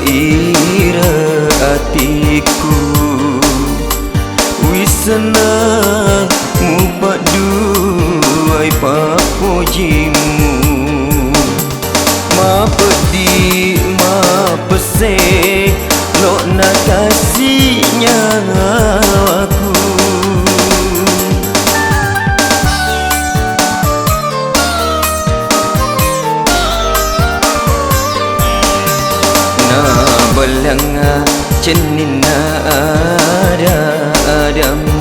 ira atiku wisna mupadu ai papojimu ma pedi ma pese lo na kasihnya aku na balanga cenina adamu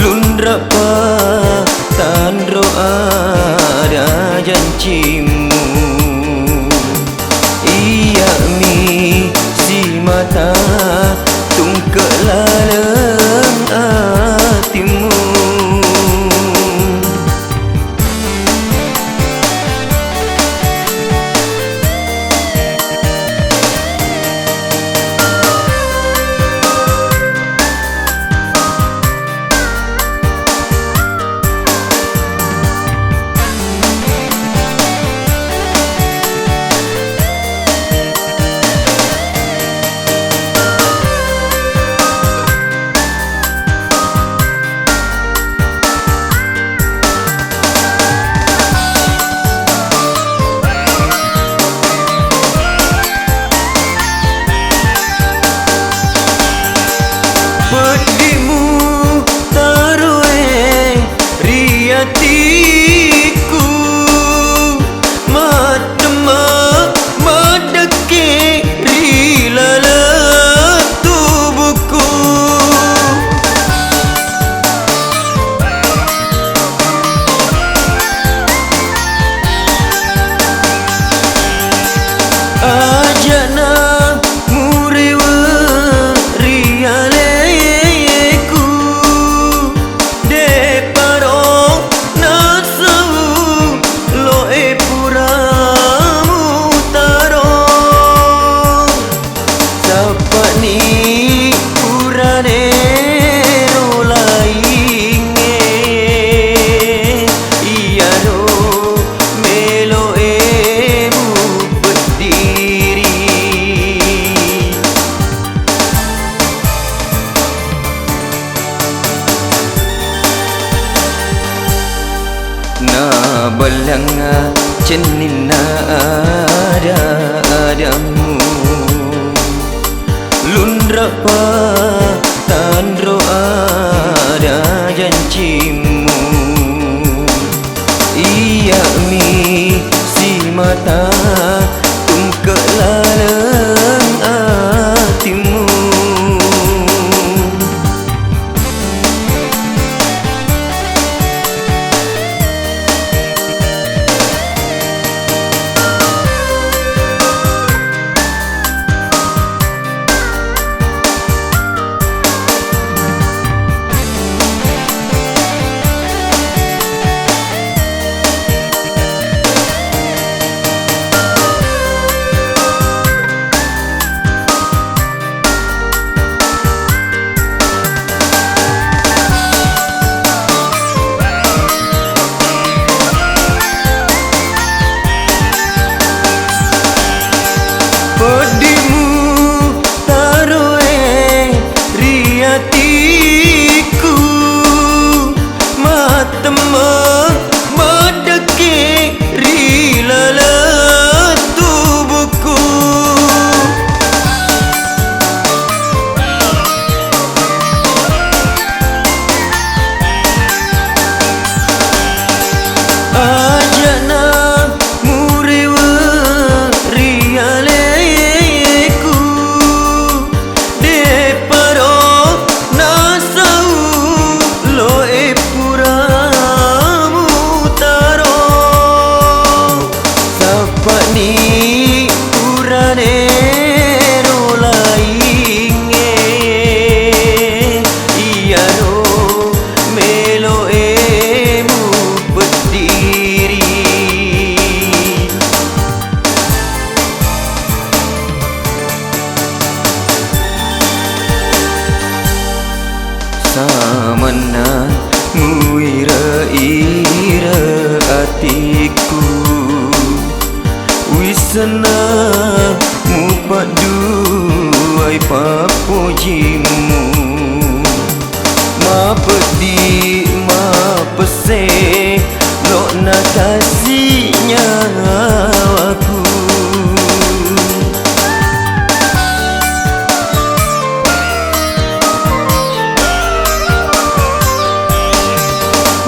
lundrapa tandro ada janjimu iya mi si mata tungkek laleng hatimu pedimu taruh riatiku matema madake rilala tubuhku ajana murewa riale ni purane rolainge iya ro melo ebu berdiri na balanga cenina adamu lundrapa tandro ada janjimu iya mi si mata tungkek laleng hatimu pedimu taruh riatiku matema madake rilala tubuhku ajana murewa riale ni purane rolainge iya ro melo emu berdiri samana muira ira atiku wis senang mupat duai papujimu ma pedi ma pese lo nak kasihnya aku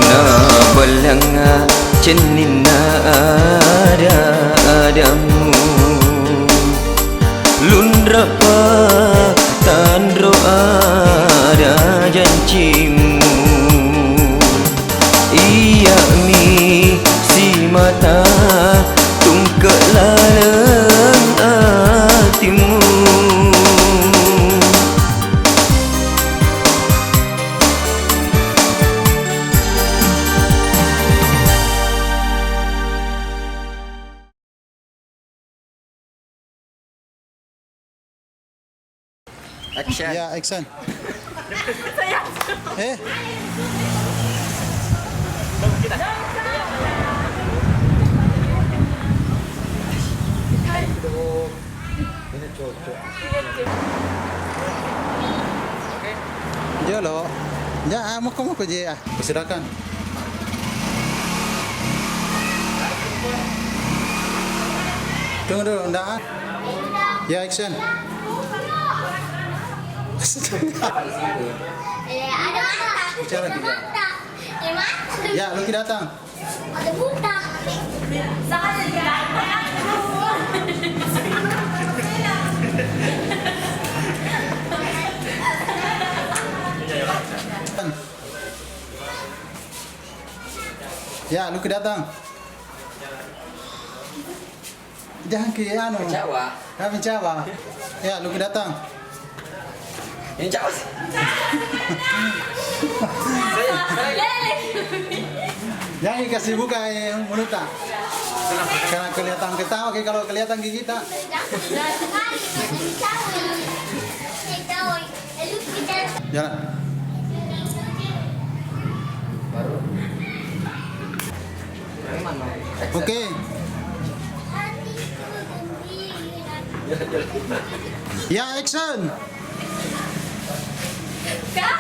na balanga cenina adamu lundrapa tandro ada janjimu iya mi si mata tungkek laleng hatimu Action. Ya, action. Eh, dia lo. Ya, mau je ah. Persilakan. Tunggu dulu, ndak ah. Ya, action. Ada mata. Bicara Ada tidak? mata. Mata. Ya, Lucky datang. Ada buta. Ya, Lucky datang. Jangan ke anu. Jawa. Kami Jawa. Ya, Lucky datang. Yang Jawa. Jangan kasih buka mulut tak. Karena kelihatan ketawa, kalau kelihatan gigi tak. Jalan. Oke. Ya, action. Kak,